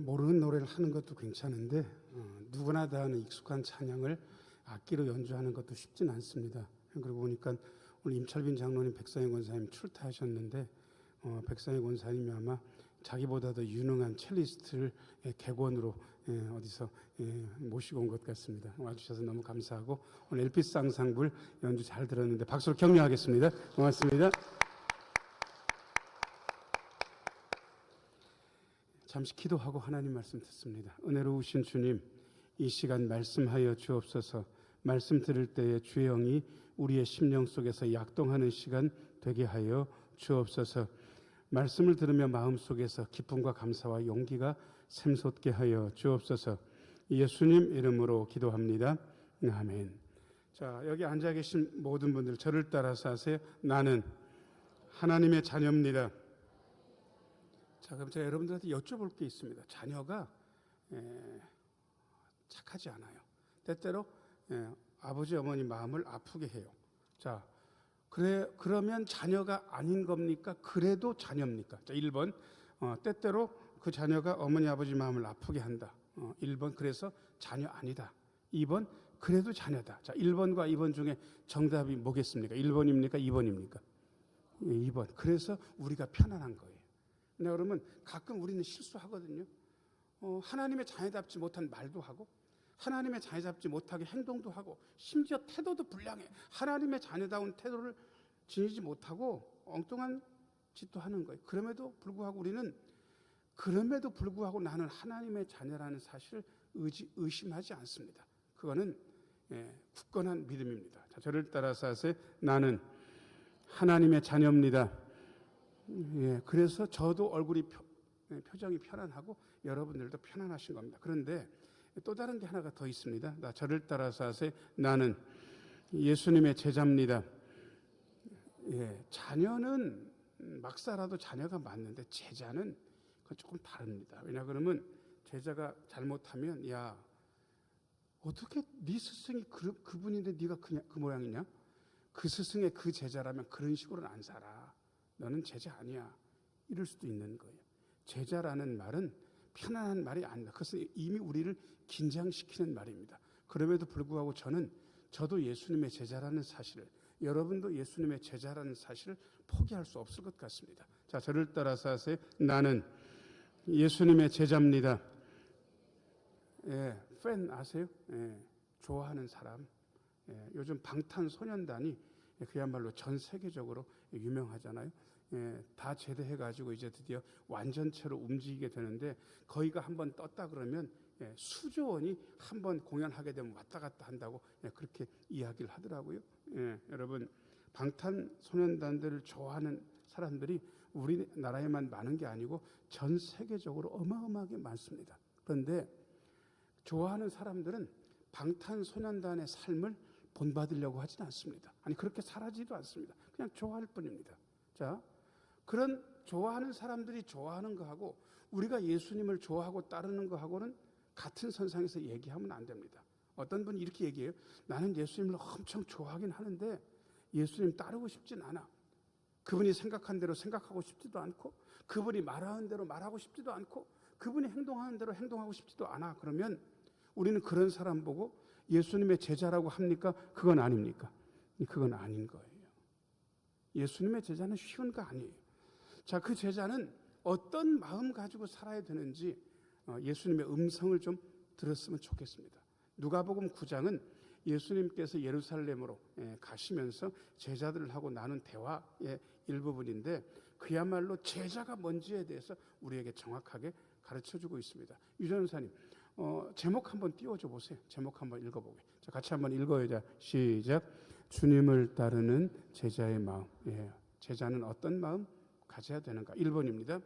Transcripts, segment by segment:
모르는 노래를 하는 것도 괜찮은데 누구나 다 아는 익숙한 찬양을 악기로 연주하는 것도 쉽진 않습니다. 그러고 보니까 오늘 임철빈 장로님, 백상희 권사님 출타하셨는데 백상희 권사님이 아마 자기보다 더 유능한 첼리스트를 객원으로 어디서 모시고 온 것 같습니다. 와주셔서 너무 감사하고 오늘 엘피스 앙상블 연주 잘 들었는데 박수로 격려하겠습니다. 고맙습니다. 잠시 기도하고 하나님 말씀 듣습니다. 은혜로우신 주님, 이 시간 말씀하여 주옵소서. 말씀 들을 때에 주의 영이 우리의 심령 속에서 약동하는 시간 되게 하여 주옵소서. 말씀을 들으며 마음속에서 기쁨과 감사와 용기가 샘솟게 하여 주옵소서. 예수님 이름으로 기도합니다. 아멘. 자, 여기 앉아 계신 모든 분들 저를 따라서 하세요. 나는 하나님의 자녀입니다. 자, 그럼 제가 여러분들한테 여쭤볼 게 있습니다. 자녀가 착하지 않아요. 때때로 아버지 어머니 마음을 아프게 해요. 자, 그러면 자녀가 아닌 겁니까? 그래도 자녀입니까? 자, 1번 때때로 그 자녀가 어머니 아버지 마음을 아프게 한다. 1번 그래서 자녀 아니다. 2번 그래도 자녀다. 자, 1번과 2번 중에 정답이 뭐겠습니까? 1번입니까? 2번입니까? 2번. 그래서 우리가 편안한 거예요. 근데 여러분 가끔 우리는 실수하거든요. 하나님의 자녀답지 못한 말도 하고 하나님의 자녀답지 못하게 행동도 하고 심지어 태도도 불량해. 하나님의 자녀다운 태도를 지니지 못하고 엉뚱한 짓도 하는 거예요. 그럼에도 불구하고 나는 하나님의 자녀라는 사실을 의심하지 않습니다. 그거는 굳건한 믿음입니다. 자, 저를 따라서 하세요. 나는 하나님의 자녀입니다. 그래서 저도 얼굴이 표정이 편안하고 여러분들도 편안하신 겁니다. 그런데 또 다른 게 하나가 더 있습니다. 저를 따라서 하세요. 나는 예수님의 제자입니다. 자녀는 막 살아도 자녀가 맞는데 제자는 그건 조금 다릅니다. 왜냐 그러면 제자가 잘못하면 야 어떻게 네 스승이 그분인데 네가 그 모양이냐? 그 스승의 그 제자라면 그런 식으로는 안 살아. 너는 제자 아니야. 이럴 수도 있는 거예요. 제자라는 말은 편안한 말이 아니다. 그것은 이미 우리를 긴장시키는 말입니다. 그럼에도 불구하고 저도 예수님의 제자라는 사실을, 여러분도 예수님의 제자라는 사실을 포기할 수 없을 것 같습니다. 자, 저를 따라서 하세요. 나는 예수님의 제자입니다. 팬 아세요? 좋아하는 사람. 요즘 방탄소년단이 그야말로 전 세계적으로 유명하잖아요. 다 제대해가지고 이제 드디어 완전체로 움직이게 되는데 거기가 한번 떴다 그러면 수조 원이 한번 공연하게 되면 왔다 갔다 한다고 그렇게 이야기를 하더라고요. 여러분 방탄소년단들을 좋아하는 사람들이 우리나라에만 많은 게 아니고 전 세계적으로 어마어마하게 많습니다. 그런데 좋아하는 사람들은 방탄소년단의 삶을 본받으려고 하지는 않습니다. 아니 그렇게 살아지도 않습니다. 그냥 좋아할 뿐입니다. 자, 그런 좋아하는 사람들이 좋아하는 거하고 우리가 예수님을 좋아하고 따르는 거하고는 같은 선상에서 얘기하면 안 됩니다. 어떤 분이 이렇게 얘기해요. 나는 예수님을 엄청 좋아하긴 하는데 예수님 따르고 싶진 않아. 그분이 생각한 대로 생각하고 싶지도 않고 그분이 말하는 대로 말하고 싶지도 않고 그분이 행동하는 대로 행동하고 싶지도 않아. 그러면 우리는 그런 사람 보고 예수님의 제자라고 합니까? 그건 아닙니까? 그건 아닌 거예요. 예수님의 제자는 쉬운 거 아니에요. 자, 그 제자는 어떤 마음 가지고 살아야 되는지 예수님의 음성을 좀 들었으면 좋겠습니다. 누가복음 9장은 예수님께서 예루살렘으로 가시면서 제자들하고 나눈 대화의 일부분인데 그야말로 제자가 뭔지에 대해서 우리에게 정확하게 가르쳐주고 있습니다. 유전사님 제목 한번 띄워줘 보세요. 제목 한번 읽어보게. 자, 같이 한번 읽어요. 시작. 주님을 따르는 제자의 마음. 제자는 어떤 마음 가져야 되는가? 1번입니다.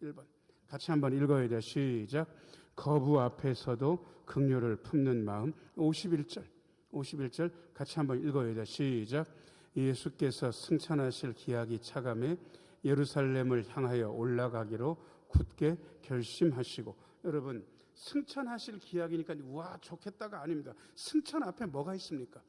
1번. 같이 한번 읽어요. 시작. 거부 앞에서도 긍휼을 품는 마음. 51절 같이 한번 읽어요. 시작. 예수께서 승천하실 기약이 차감해 예루살렘을 향하여 올라가기로 굳게 결심하시고. 여러분 승천하실 기약이니까 우와 좋겠다가 아닙니다. 승천 앞에 뭐가 있습니까?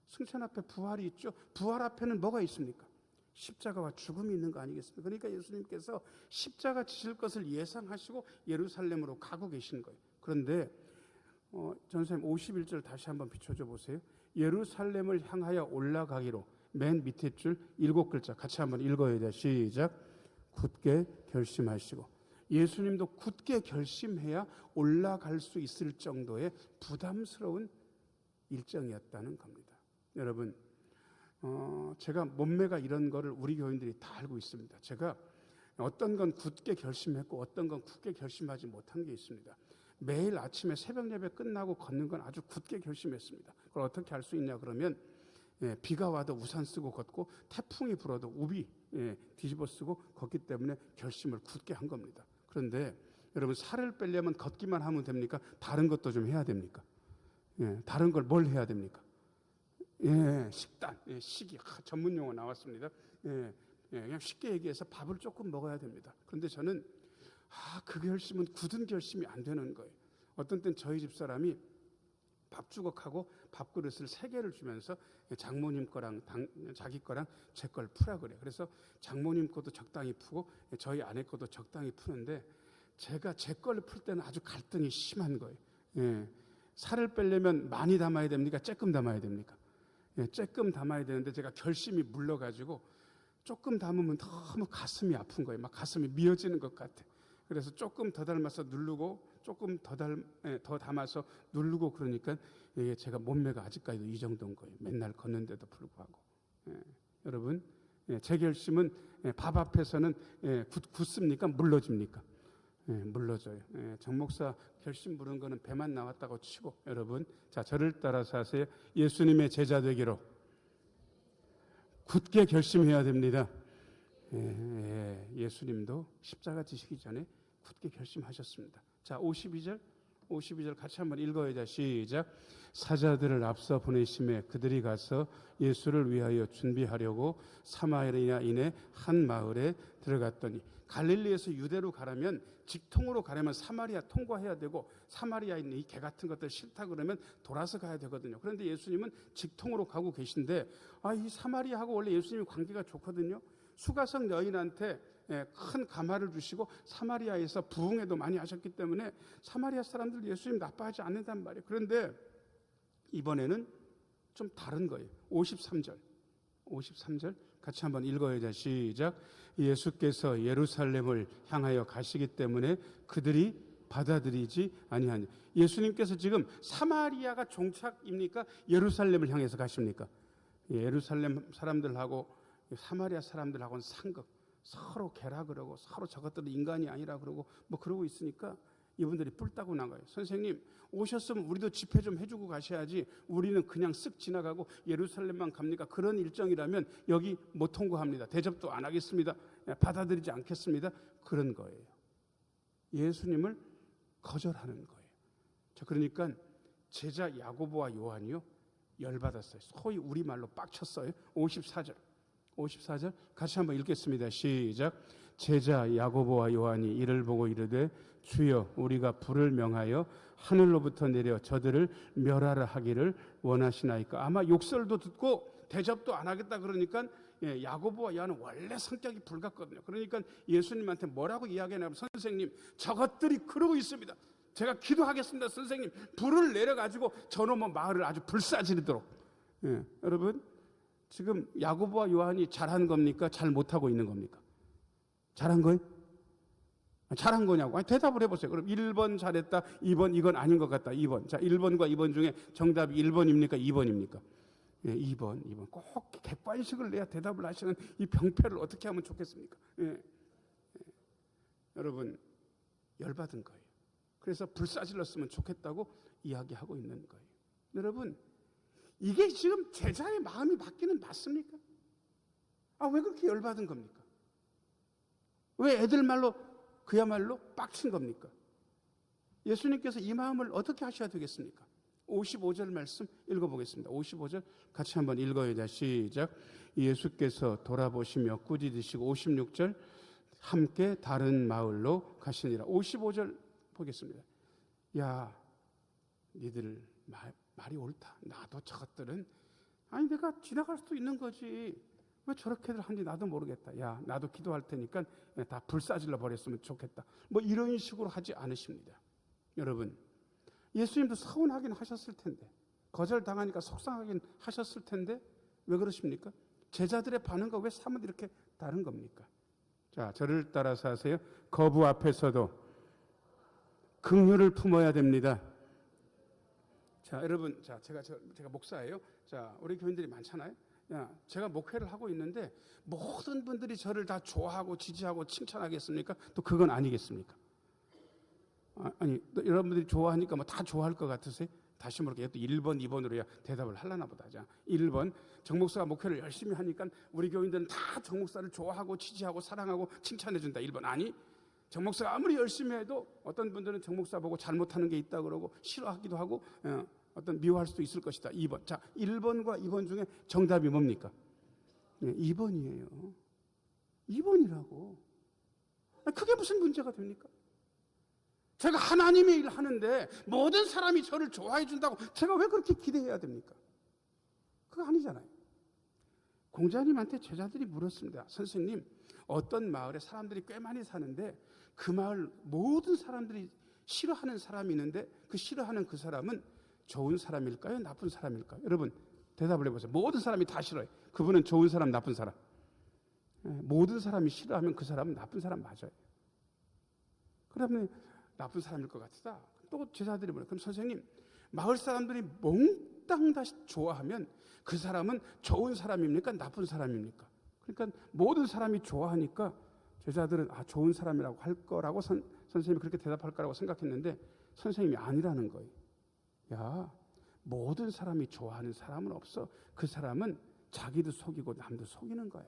승천 앞에 부활이 있죠. 부활 앞에는 뭐가 있습니까? 십자가와 죽음이 있는 거 아니겠습니까? 그러니까 예수님께서 십자가 지실 것을 예상하시고 예루살렘으로 가고 계신 거예요. 그런데 전사님 51절 다시 한번 비춰줘 보세요. 예루살렘을 향하여 올라가기로, 맨 밑에 줄 7글자 같이 한번 읽어야 돼. 시작. 굳게 결심하시고. 예수님도 굳게 결심해야 올라갈 수 있을 정도의 부담스러운 일정이었다는 겁니다. 여러분, 제가 몸매가 이런 거를 우리 교인들이 다 알고 있습니다. 제가 어떤 건 굳게 결심했고 어떤 건 굳게 결심하지 못한 게 있습니다. 매일 아침에 새벽 예배 끝나고 걷는 건 아주 굳게 결심했습니다. 그걸 어떻게 할 수 있냐 그러면 비가 와도 우산 쓰고 걷고 태풍이 불어도 우비 뒤집어 쓰고 걷기 때문에 결심을 굳게 한 겁니다. 그런데 여러분, 살을 빼려면 걷기만 하면 됩니까? 다른 것도 좀 해야 됩니까? 다른 걸 뭘 해야 됩니까? 식단, 식이 전문 용어 나왔습니다. 그냥 쉽게 얘기해서 밥을 조금 먹어야 됩니다. 그런데 저는 그 결심은 굳은 결심이 안 되는 거예요. 어떤 땐 저희 집사람이 밥주걱하고 밥그릇을 3개를 주면서 장모님 거랑 자기 거랑 제 걸 푸라 그래요. 그래서 장모님 것도 적당히 푸고 저희 아내 것도 적당히 푸는데 제가 제 걸 풀 때는 아주 갈등이 심한 거예요. 살을 빼려면 많이 담아야 됩니까? 조금 담아야 됩니까? 조금 담아야 되는데 제가 결심이 물러가지고 조금 담으면 너무 가슴이 아픈 거예요. 막 가슴이 미어지는 것 같아. 그래서 조금 더 담아서 누르고 조금 더 담아서 누르고 그러니까 이게 제가 몸매가 아직까지도 이 정도인 거예요. 맨날 걷는데도 불구하고. 여러분, 제 결심은 밥 앞에서는 굳습니까? 물러집니까? 물러져요. 정 목사 결심 부른 거는 배만 나왔다고 치고, 여러분, 자, 저를 따라서 하세요. 예수님의 제자 되기로 굳게 결심해야 됩니다. 예수님도 십자가 지시기 전에 굳게 결심하셨습니다. 자, 52절 같이 한번 읽어야 돼. 시작. 사자들을 앞서 보내심에 그들이 가서 예수를 위하여 준비하려고 사마리아인의 한 마을에 들어갔더니, 갈릴리에서 유대로 가려면 직통으로 가려면 사마리아 통과해야 되고, 사마리아인 이 개 같은 것들 싫다 그러면 돌아서 가야 되거든요. 그런데 예수님은 직통으로 가고 계신데 이 사마리아하고 원래 예수님 관계가 좋거든요. 수가성 여인한테 큰 가마를 주시고 사마리아에서 부흥회도 많이 하셨기 때문에 사마리아 사람들 예수님 나빠하지 않는단 말이에요. 그런데 이번에는 좀 다른 거예요. 53절 같이 한번 읽어야 돼. 시작. 예수께서 예루살렘을 향하여 가시기 때문에 그들이 받아들이지 아니하니. 예수님께서 지금 사마리아가 종착입니까? 예루살렘을 향해서 가십니까? 예루살렘 사람들하고 사마리아 사람들하고는 상극, 서로 개라 그러고 서로 저것들은 인간이 아니라 그러고 뭐 그러고 있으니까 이분들이 뿔따고 나가요. 선생님, 오셨으면 우리도 집회 좀 해주고 가셔야지 우리는 그냥 쓱 지나가고 예루살렘만 갑니까? 그런 일정이라면 여기 못 통과합니다. 대접도 안 하겠습니다. 받아들이지 않겠습니다. 그런 거예요. 예수님을 거절하는 거예요. 자, 그러니까 제자 야고보와 요한이요, 열받았어요. 소위 우리말로 빡쳤어요. 54절 같이 한번 읽겠습니다. 시작. 제자 야고보와 요한이 이를 보고 이르되 주여, 우리가 불을 명하여 하늘로부터 내려 저들을 멸하라 하기를 원하시나이까. 아마 욕설도 듣고 대접도 안 하겠다 그러니까 야고보와 요한은 원래 성격이 불같거든요. 그러니까 예수님한테 뭐라고 이야기하냐면, 선생님, 저것들이 그러고 있습니다. 제가 기도하겠습니다. 선생님, 불을 내려가지고 저놈의 마을을 아주 불사지르도록. 여러분, 지금 야고보와 요한이 잘한 겁니까? 잘 못하고 있는 겁니까? 잘한 거예요? 잘한 거냐고. 대답을 해보세요. 그럼 1번 잘했다, 2번 이건 아닌 것 같다, 2번. 자, 1번과 2번 중에 정답이 1번입니까? 2번입니까? 2번. 꼭 객관식을 내야 대답을 하시는 이 병폐를 어떻게 하면 좋겠습니까? 여러분, 열받은 거예요. 그래서 불사질렀으면 좋겠다고 이야기하고 있는 거예요. 여러분, 이게 지금 제자의 마음이 바뀌는 맞습니까? 왜 그렇게 열받은 겁니까? 왜 애들 말로 그야말로 빡친 겁니까? 예수님께서 이 마음을 어떻게 하셔야 되겠습니까? 55절 말씀 읽어보겠습니다. 55절 같이 한번 읽어야 돼. 시작. 예수께서 돌아보시며 꾸짖으시고 56절 함께 다른 마을로 가시니라. 55절 보겠습니다. 야, 니들 말이 옳다. 나도 저것들은 내가 지나갈 수도 있는 거지. 왜 저렇게들 하는지 나도 모르겠다. 야, 나도 기도할 테니까 다 불사질러 버렸으면 좋겠다. 뭐 이런 식으로 하지 않으십니다. 여러분, 예수님도 서운하긴 하셨을 텐데, 거절당하니까 속상하긴 하셨을 텐데 왜 그러십니까? 제자들의 반응과 왜 사뭇 이렇게 다른 겁니까? 자, 저를 따라서 하세요. 거부 앞에서도 긍휼을 품어야 됩니다. 자, 여러분, 자, 제가 목사예요. 자, 우리 교인들이 많잖아요. 야, 제가 목회를 하고 있는데 모든 분들이 저를 다 좋아하고 지지하고 칭찬하겠습니까? 또 그건 아니겠습니까? 아니, 여러분들이 좋아하니까 뭐 다 좋아할 것 같으세요? 다시 모르게 또 1번, 2번으로 대답을 하려나 보다. 자, 1번, 정 목사가 목회를 열심히 하니까 우리 교인들은 다 정 목사를 좋아하고 지지하고 사랑하고 칭찬해 준다. 1번. 아니, 정 목사가 아무리 열심히 해도 어떤 분들은 정 목사 보고 잘못하는 게 있다 그러고 싫어하기도 하고 어떤 미워할 수도 있을 것이다. 2번. 자, 1번과 2번 중에 정답이 뭡니까? 2번이에요. 2번이라고. 그게 무슨 문제가 됩니까? 제가 하나님의 일을 하는데 모든 사람이 저를 좋아해 준다고 제가 왜 그렇게 기대해야 됩니까? 그거 아니잖아요. 공자님한테 제자들이 물었습니다. 선생님, 어떤 마을에 사람들이 꽤 많이 사는데 그 마을 모든 사람들이 싫어하는 사람이 있는데 그 싫어하는 그 사람은 좋은 사람일까요? 나쁜 사람일까요? 여러분 대답을 해보세요. 모든 사람이 다 싫어요. 그분은 좋은 사람, 나쁜 사람. 모든 사람이 싫어하면 그 사람은 나쁜 사람 맞아요. 그러면 나쁜 사람일 것 같다. 또 제자들이 뭐래? 그럼 선생님, 마을 사람들이 몽땅 다 좋아하면 그 사람은 좋은 사람입니까? 나쁜 사람입니까? 그러니까 모든 사람이 좋아하니까 제자들은 좋은 사람이라고 할 거라고 선생님이 그렇게 대답할 거라고 생각했는데 선생님이 아니라는 거예요. 야, 모든 사람이 좋아하는 사람은 없어. 그 사람은 자기도 속이고 남도 속이는 거야.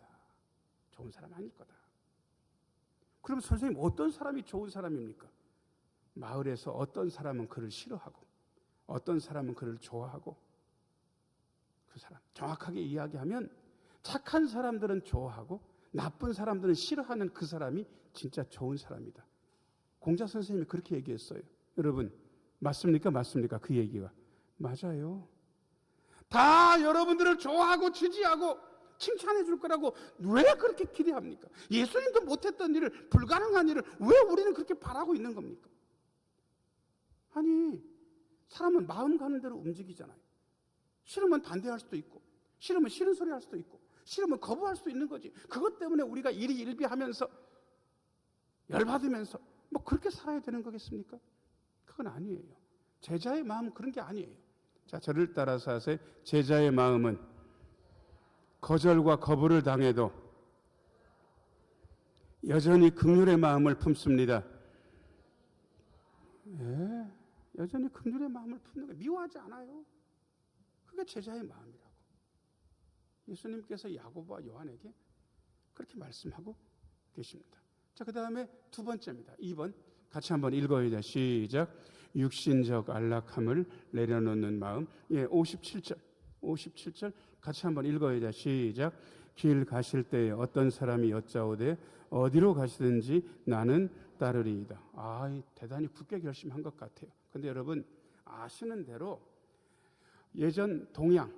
좋은 사람 아닐 거다. 그럼 선생님, 어떤 사람이 좋은 사람입니까? 마을에서 어떤 사람은 그를 싫어하고 어떤 사람은 그를 좋아하고, 그 사람 정확하게 이야기하면 착한 사람들은 좋아하고 나쁜 사람들은 싫어하는 그 사람이 진짜 좋은 사람이다. 공자 선생님이 그렇게 얘기했어요. 여러분 맞습니까? 맞습니까? 그 얘기가 맞아요. 다 여러분들을 좋아하고 지지하고 칭찬해 줄 거라고 왜 그렇게 기대합니까? 예수님도 못했던 일을, 불가능한 일을 왜 우리는 그렇게 바라고 있는 겁니까? 아니, 사람은 마음 가는 대로 움직이잖아요. 싫으면 반대할 수도 있고, 싫으면 싫은 소리 할 수도 있고, 싫으면 거부할 수도 있는 거지. 그것 때문에 우리가 일희일비하면서 열받으면서 뭐 그렇게 살아야 되는 거겠습니까? 그건 아니에요. 제자의 마음은 그런 게 아니에요. 자, 저를 따라서 하세요. 제자의 마음은 거절과 거부를 당해도 여전히 긍휼의 마음을 품습니다. 예, 여전히 긍휼의 마음을 품는 거예요. 미워하지 않아요. 그게 제자의 마음이라고. 예수님께서 야고보와 요한에게 그렇게 말씀하고 계십니다. 자, 그 다음에 두 번째입니다. 2번 같이 한번 읽어야죠. 시작. 육신적 안락함을 내려놓는 마음. 예, 57절 같이 한번 읽어야죠. 시작. 길 가실 때에 어떤 사람이 여짜오되 어디로 가시든지 나는 따르리이다. 대단히 굳게 결심한 것 같아요. 근데 여러분 아시는 대로 예전 동양,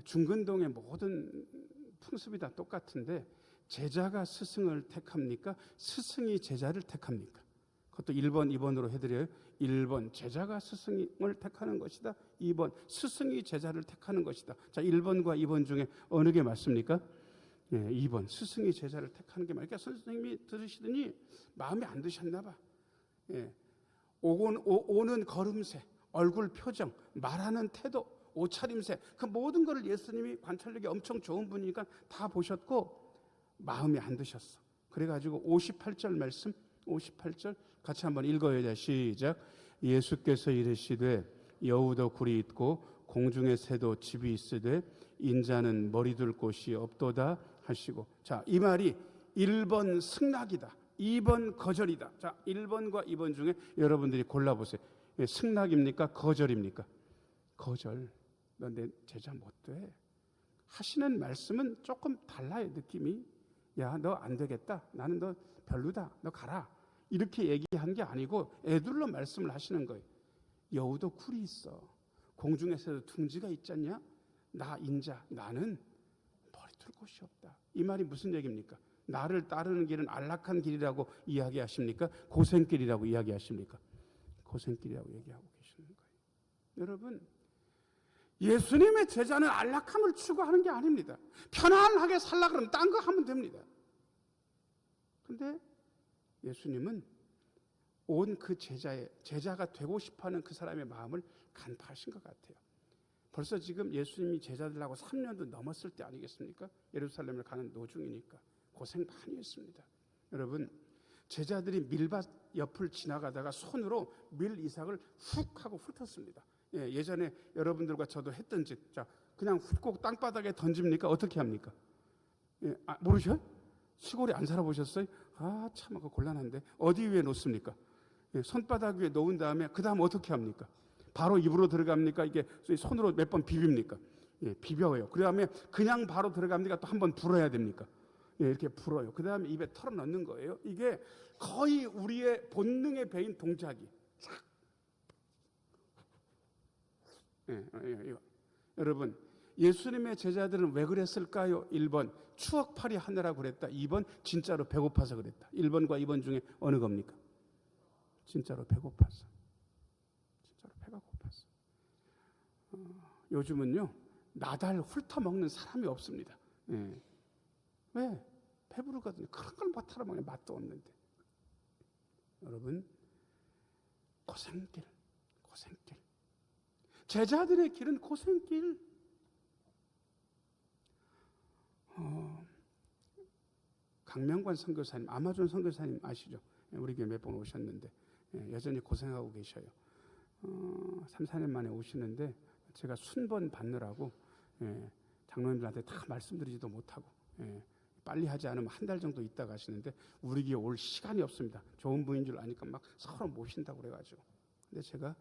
중근동의 모든 풍습이 다 똑같은데 제자가 스승을 택합니까? 스승이 제자를 택합니까? 그것도 1번, 2번으로 해드려요. 1번 제자가 스승을 택하는 것이다. 2번 스승이 제자를 택하는 것이다. 자, 1번과 2번 중에 어느 게 맞습니까? 2번 스승이 제자를 택하는 게 맞으니까 선생님이 들으시더니 마음에 안 드셨나 봐. 오는 걸음새, 얼굴 표정, 말하는 태도, 옷차림새, 그 모든 것을 예수님이 관찰력이 엄청 좋은 분이니까 다 보셨고 마음에 안 드셨어. 그래가지고 58절 말씀, 58절 같이 한번 읽어야. 시작. 예수께서 이르시되 여우도 굴이 있고 공중의 새도 집이 있으되 인자는 머리 둘 곳이 없도다 하시고. 자, 이 말이 1번 승낙이다, 2번 거절이다. 자, 1번과 2번 중에 여러분들이 골라보세요. 승낙입니까? 거절입니까? 거절. 너 내 제자 못 돼. 하시는 말씀은 조금 달라요. 느낌이. 야, 너 안 되겠다. 나는 너 별로다. 너 가라. 이렇게 얘기한 게 아니고 애둘러 말씀을 하시는 거예요. 여우도 굴이 있어. 공중에서도 둥지가 있잖냐? 나 인자, 나는 머리 둘 곳이 없다. 이 말이 무슨 얘기입니까? 나를 따르는 길은 안락한 길이라고 이야기하십니까? 고생길이라고 이야기하십니까? 고생길이라고 얘기하고 계시는 거예요. 여러분, 예수님의 제자는 안락함을 추구하는 게 아닙니다. 편안하게 살라 그러면 딴 거 하면 됩니다. 근데 예수님은 온 그 제자가 되고 싶어하는 그 사람의 마음을 간파하신 것 같아요. 벌써 지금 예수님이 제자들하고 3년도 넘었을 때 아니겠습니까? 예루살렘을 가는 노중이니까 고생 많이 했습니다. 여러분, 제자들이 밀밭 옆을 지나가다가 손으로 밀 이삭을 훅 하고 훑었습니다. 예전에 여러분들과 저도 했던 짓, 자, 그냥 훑고 땅바닥에 던집니까? 어떻게 합니까? 모르셔? 시골에 안 살아보셨어요? 참 그거 곤란한데 어디 위에 놓습니까? 손바닥 위에 놓은 다음에 그 다음 어떻게 합니까? 바로 입으로 들어갑니까? 이게 손으로 몇 번 비빕니까? 비벼요. 그 다음에 그냥 바로 들어갑니까? 또 한 번 불어야 됩니까? 이렇게 불어요. 그 다음에 입에 털어 넣는 거예요. 이게 거의 우리의 본능에 배인 동작이. 여러분, 예수님의 제자들은 왜 그랬을까요? 1번 추억팔이 하느라고 그랬다. 2번 진짜로 배고파서 그랬다. 1번과 2번 중에 어느 겁니까? 진짜로 배고파서. 진짜로 배가 고팠어. 요즘은요, 나달 훑어먹는 사람이 없습니다. 왜? 배부르거든요. 그런 걸 못 알아먹는 맛도 없는데. 여러분, 고생길. 제자들의 길은 고생길. 강명관 선교사님, 아마존 선교사님 아시죠? 우리 교회 몇 번 오셨는데 여전히 고생하고 계셔요. 3, 4년 만에 오시는데 제가 순번 받느라고 장로님들한테 다 말씀드리지도 못하고 빨리 하지 않으면 한 달 정도 있다 가시는데 우리 교회 올 시간이 없습니다. 좋은 분인 줄 아니까 막 서로 모신다고 그래가지고. 근데 제가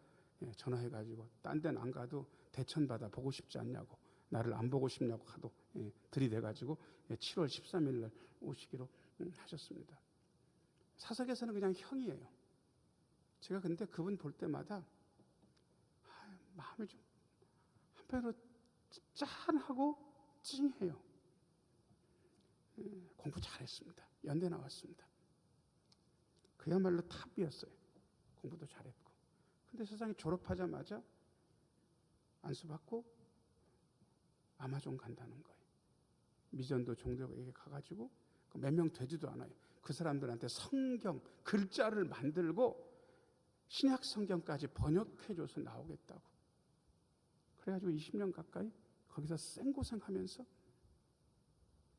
전화해가지고 딴 데는 안 가도 대천받아 보고 싶지 않냐고, 나를 안 보고 싶냐고 하도 들이대가지고 7월 13일 날 오시기로 하셨습니다. 사석에서는 그냥 형이에요. 제가 근데 그분 볼 때마다 마음이 좀 한편으로 짠하고 찡해요. 공부 잘했습니다. 연대 나왔습니다. 그야말로 탑이었어요. 공부도 잘했고. 근데 세상에 졸업하자마자 안수받고 아마존 간다는 거예요. 미전도 종교에게 가가지고 몇 명 되지도 않아요. 그 사람들한테 성경 글자를 만들고 신약 성경까지 번역해줘서 나오겠다고. 그래가지고 20년 가까이 거기서 생고생하면서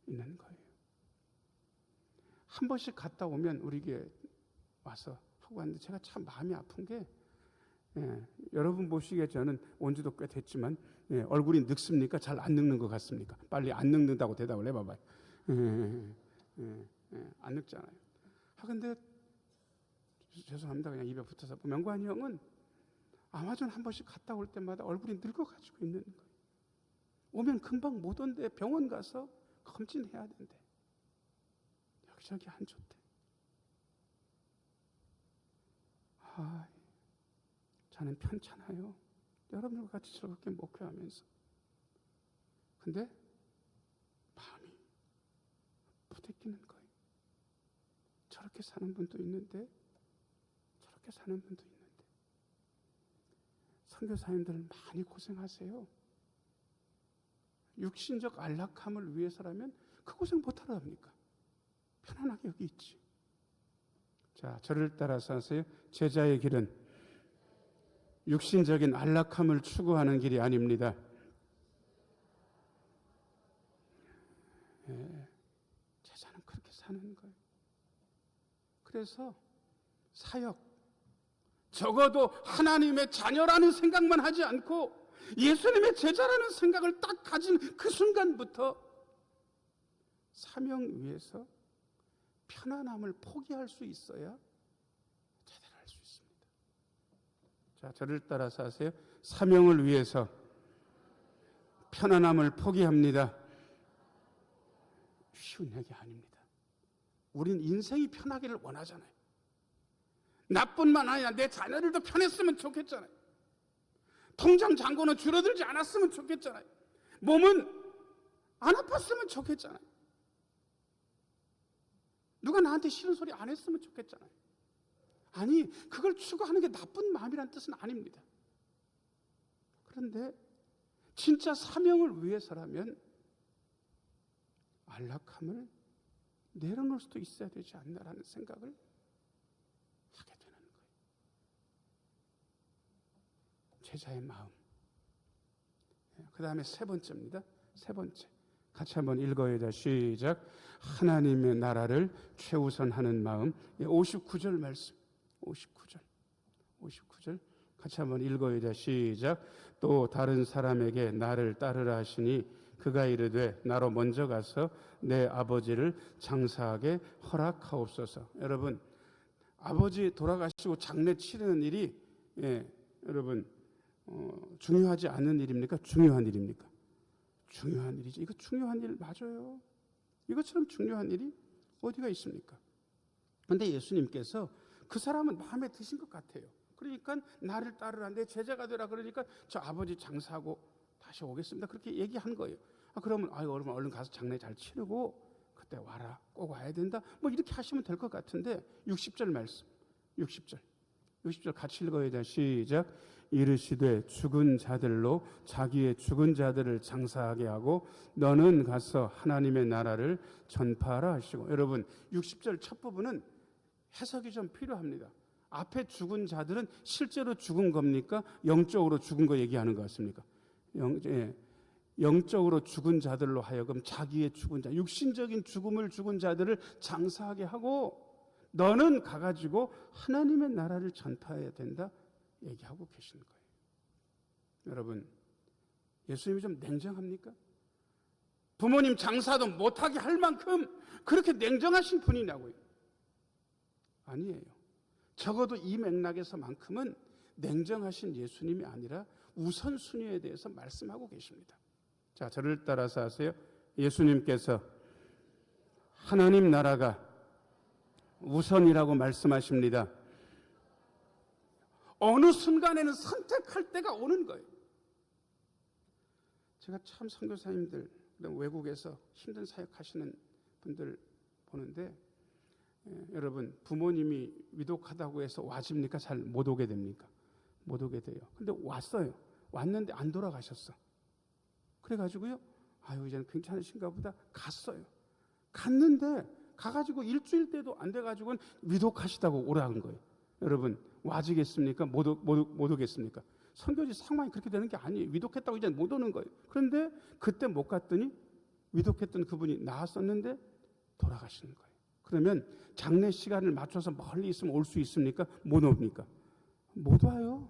있는 거예요. 한 번씩 갔다 오면 우리 교회 와서 하고 왔는데 제가 참 마음이 아픈 게 여러분 보시기에 저는 온 지도 꽤 됐지만 얼굴이 늙습니까? 잘 안 늙는 것 같습니까? 빨리 안 늙는다고 대답을 해봐봐요. 안 늙잖아요. 근데 죄송합니다. 그냥 입에 붙어서 명관이 형은 아마존 한 번씩 갔다 올 때마다 얼굴이 늙어가지고 있는 거예요. 오면 금방 못 온대. 병원 가서 검진해야 된대. 여기저기 안 좋대. 저는 편찮아요. 여러분들과 같이 즐겁게 목회하면서. 근데 마음이 부대끼는 거예요. 저렇게 사는 분도 있는데 저렇게 사는 분도 있는데. 선교사님들 많이 고생하세요. 육신적 안락함을 위해서라면 그 고생 못하러 합니까? 편안하게 여기 있지. 자, 저를 따라서 하세요. 제자의 길은 육신적인 안락함을 추구하는 길이 아닙니다. 제자는 그렇게 사는 거예요. 그래서 사역, 적어도 하나님의 자녀라는 생각만 하지 않고 예수님의 제자라는 생각을 딱 가진 그 순간부터 사명 위에서 편안함을 포기할 수 있어야 제대로 할 수 있습니다. 자, 저를 따라서 하세요. 사명을 위해서 편안함을 포기합니다. 쉬운 얘기 아닙니다. 우린 인생이 편하기를 원하잖아요. 나뿐만 아니라 내 자녀들도 편했으면 좋겠잖아요. 통장 잔고는 줄어들지 않았으면 좋겠잖아요. 몸은 안 아팠으면 좋겠잖아요. 누가 나한테 싫은 소리 안 했으면 좋겠잖아요. 아니, 그걸 추구하는 게 나쁜 마음이란 뜻은 아닙니다. 그런데 진짜 사명을 위해서라면 안락함을 내려놓을 수도 있어야 되지 않나라는 생각을 하게 되는 거예요. 제자의 마음. 그 다음에 세 번째입니다. 세 번째. 같이 한번 읽어야 시작. 하나님의 나라를 최우선하는 마음. 59절 말씀. 59절. 같이 한번 읽어야 시작. 또 다른 사람에게 나를 따르라 하시니 그가 이르되 나로 먼저 가서 내 아버지를 장사하게 허락하옵소서. 여러분, 아버지 돌아가시고 장례 치르는 일이 여러분 중요하지 않은 일입니까? 중요한 일입니까? 중요한 일이죠. 이거 중요한 일 맞아요. 이것처럼 중요한 일이 어디가 있습니까? 그런데 예수님께서 그 사람은 마음에 드신 것 같아요. 그러니까 나를 따르라, 내 제자가 되라. 그러니까 저 아버지 장사하고 다시 오겠습니다. 그렇게 얘기한 거예요. 그러면 여러분 얼른 가서 장례 잘 치르고 그때 와라. 꼭 와야 된다. 뭐 이렇게 하시면 될 것 같은데 60절 말씀. 60절 같이 읽어야 시작. 이르시되 죽은 자들로 자기의 죽은 자들을 장사하게 하고 너는 가서 하나님의 나라를 전파하라 하시고. 여러분 60절 첫 부분은 해석이 좀 필요합니다. 앞에 죽은 자들은 실제로 죽은 겁니까? 영적으로 죽은 거 얘기하는 것 같습니까? 영적으로 죽은 자들로 하여금 자기의 죽은 자, 육신적인 죽음을 죽은 자들을 장사하게 하고 너는 가가지고 하나님의 나라를 전파해야 된다 얘기하고 계시는 거예요. 여러분, 예수님이 좀 냉정합니까? 부모님 장사도 못하게 할 만큼 그렇게 냉정하신 분이냐고요? 아니에요. 적어도 이 맥락에서만큼은 냉정하신 예수님이 아니라 우선순위에 대해서 말씀하고 계십니다. 자, 저를 따라서 하세요. 예수님께서 하나님 나라가 우선이라고 말씀하십니다. 어느 순간에는 선택할 때가 오는 거예요. 제가 참 선교사님들, 외국에서 힘든 사역하시는 분들 보는데 여러분 부모님이 위독하다고 해서 와집니까? 잘 못 오게 됩니까? 못 오게 돼요. 근데 왔어요. 왔는데 안 돌아가셨어. 그래가지고요, 이제는 괜찮으신가 보다 갔어요. 갔는데 가가지고 일주일 때도 안 돼가지고는 위독하시다고 오라는 거예요. 여러분 와지겠습니까? 못 오겠습니까? 선교지 상황이 그렇게 되는 게 아니에요. 위독했다고 이제 못 오는 거예요. 그런데 그때 못 갔더니 위독했던 그분이 나았었는데 돌아가시는 거예요. 그러면 장례 시간을 맞춰서 멀리 있으면 올 수 있습니까? 못 옵니까? 못 와요.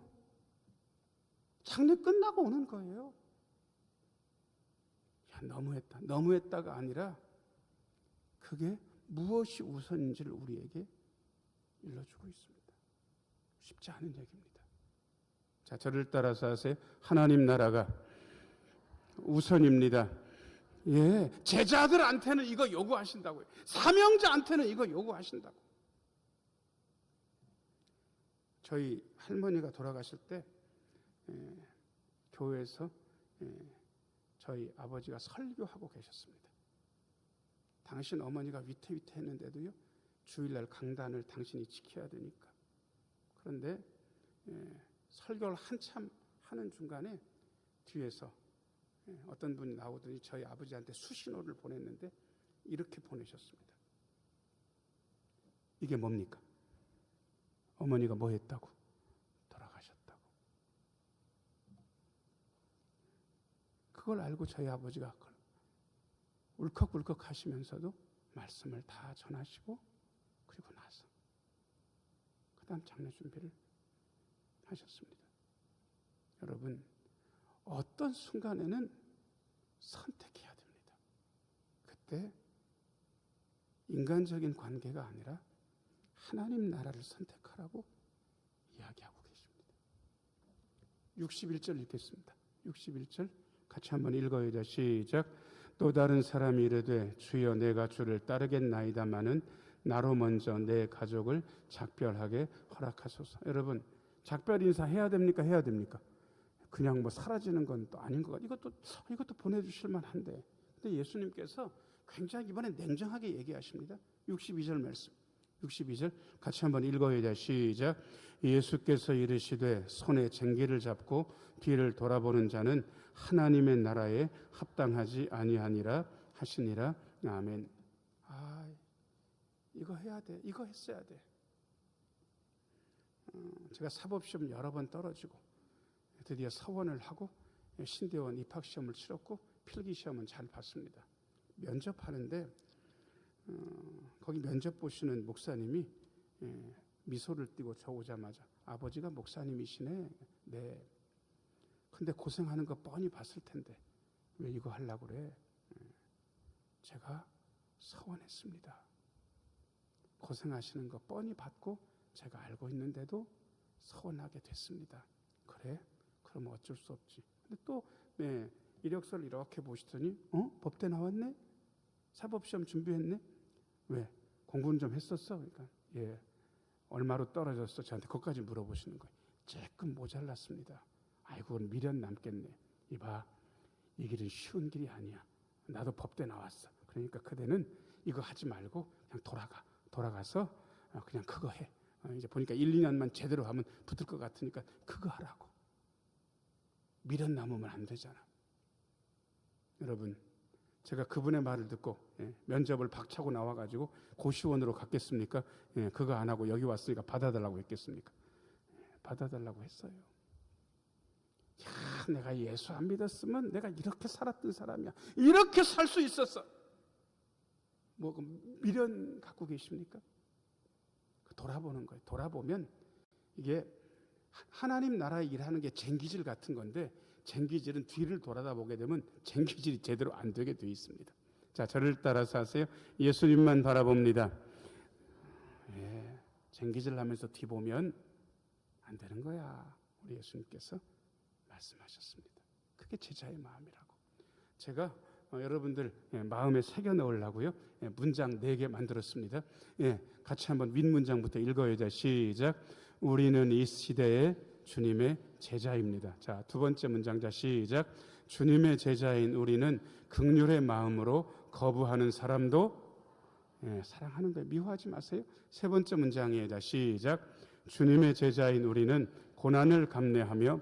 장례 끝나고 오는 거예요. 너무했다가 아니라 그게 무엇이 우선인지를 우리에게 일러주고 있습니다. 쉽지 않은 얘기입니다. 자, 저를 따라서 하세요. 하나님 나라가 우선입니다. 예, 제자들한테는 이거 요구하신다고요. 사명자한테는 이거 요구하신다고. 저희 할머니가 돌아가실 때 교회에서 저희 아버지가 설교하고 계셨습니다. 당신 어머니가 위태위태했는데도요, 주일날 강단을 당신이 지켜야 되니까. 그런데 설교를 한참 하는 중간에 뒤에서 어떤 분이 나오더니 저희 아버지한테 수신호를 보냈는데 이렇게 보내셨습니다. 이게 뭡니까? 어머니가 뭐 했다고? 돌아가셨다고. 그걸 알고 저희 아버지가 울컥울컥 하시면서도 말씀을 다 전하시고 그리고 나서 그 다음 장례 준비를 하셨습니다. 여러분, 어떤 순간에는 선택해야 됩니다. 그때 인간적인 관계가 아니라 하나님 나라를 선택하라고 이야기하고 계십니다. 61절 읽겠습니다. 61절 같이 한번 읽어야 시작. 또 다른 사람이 이르되 주여 내가 주를 따르겠나이다마는 나로 먼저 내 가족을 작별하게 허락하소서. 여러분, 작별 인사 해야 됩니까? 해야 됩니까? 그냥 뭐 사라지는 건 또 아닌 것 같아요. 이것도 보내주실 만한데. 근데 예수님께서 굉장히 이번에 냉정하게 얘기하십니다. 62절 말씀. 62절 같이 한번 읽어야 돼. 시작. 예수께서 이르시되 손에 쟁기를 잡고 뒤를 돌아보는 자는 하나님의 나라에 합당하지 아니하니라 하시니라. 아멘. 이거 해야 돼. 이거 했어야 돼. 제가 사법시험 여러 번 떨어지고 드디어 서원을 하고 신대원 입학시험을 치렀고 필기시험은 잘 봤습니다. 면접하는데 거기 면접 보시는 목사님이 미소를 띠고 저 오자마자 아버지가 목사님이시네. 네. 근데 고생하는 거 뻔히 봤을 텐데 왜 이거 하려고 그래? 제가 서원했습니다. 고생하시는 거 뻔히 봤고 제가 알고 있는데도 서원하게 됐습니다. 그래? 그럼 어쩔 수 없지. 근데 또 이력서를 이렇게 보시더니 법대 나왔네? 사법시험 준비했네? 왜? 공부는 좀 했었어? 그러니까 예. 얼마로 떨어졌어? 저한테 그것까지 물어보시는 거예요. 조금 모자랐습니다. 아이고 미련 남겠네. 이봐, 이 길은 쉬운 길이 아니야. 나도 법대 나왔어. 그러니까 그대는 이거 하지 말고 그냥 돌아가서 그냥 그거 해. 이제 보니까 1, 2년만 제대로 하면 붙을 것 같으니까 그거 하라고. 미련 남으면 안 되잖아. 여러분, 제가 그분의 말을 듣고 면접을 박차고 나와가지고 고시원으로 갔겠습니까? 그거 안 하고 여기 왔으니까 받아달라고 했겠습니까? 받아달라고 했어요. 야, 내가 예수 안 믿었으면 내가 이렇게 살았던 사람이야. 이렇게 살 수 있었어. 뭐 미련 갖고 계십니까? 돌아보는 거예요. 돌아보면 이게 하나님 나라에 일하는 게 쟁기질 같은 건데 쟁기질은 뒤를 돌아다보게 되면 쟁기질이 제대로 안 되게 되어 있습니다. 자, 저를 따라서 하세요. 예수님만 바라봅니다. 쟁기질 하면서 뒤 보면 안 되는 거야. 우리 예수님께서 말씀하셨습니다. 그게 제자의 마음이라고. 제가 여러분들 마음에 새겨 넣으려고요. 문장 4개 만들었습니다. 같이 한번 윗문장부터 읽어야 돼. 시작. 우리는 이 시대의 주님의 제자입니다. 자, 두 번째 문장. 자, 시작. 주님의 제자인 우리는 긍휼의 마음으로 거부하는 사람도 사랑하는 거예요. 미워하지 마세요. 세 번째 문장이에요. 자, 시작. 주님의 제자인 우리는 고난을 감내하며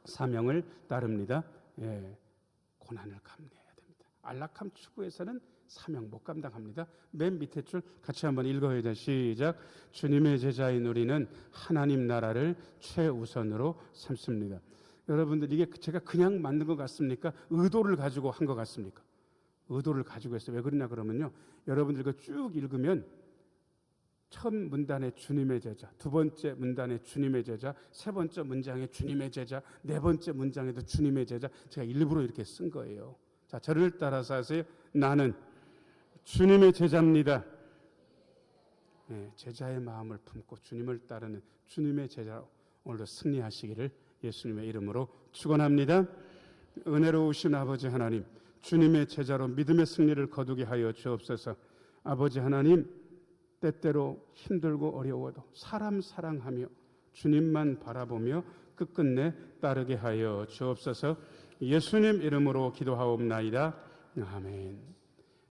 사명을 따릅니다. 고난을 감내해야 됩니다. 안락함 추구에서는 사명 못 감당합니다. 맨 밑에 줄 같이 한번 읽어야 돼. 시작. 주님의 제자인 우리는 하나님 나라를 최우선으로 삼습니다. 여러분들 이게 제가 그냥 만든 것 같습니까? 의도를 가지고 한 것 같습니까? 의도를 가지고 했어요. 왜 그러냐 그러면요. 여러분들 이거 쭉 읽으면 첫 문단에 주님의 제자, 두 번째 문단에 주님의 제자, 세 번째 문장에 주님의 제자, 네 번째 문장에도 주님의 제자. 제가 일부러 이렇게 쓴 거예요. 자, 저를 따라서 하세요. 나는 주님의 제자입니다. 제자의 마음을 품고 주님을 따르는 주님의 제자 오늘도 승리하시기를 예수님의 이름으로 축원합니다. 은혜로우신 아버지 하나님, 주님의 제자로 믿음의 승리를 거두게 하여 주옵소서. 아버지 하나님, 때때로 힘들고 어려워도 사람 사랑하며 주님만 바라보며 끝끝내 따르게 하여 주옵소서. 예수님 이름으로 기도하옵나이다. 아멘.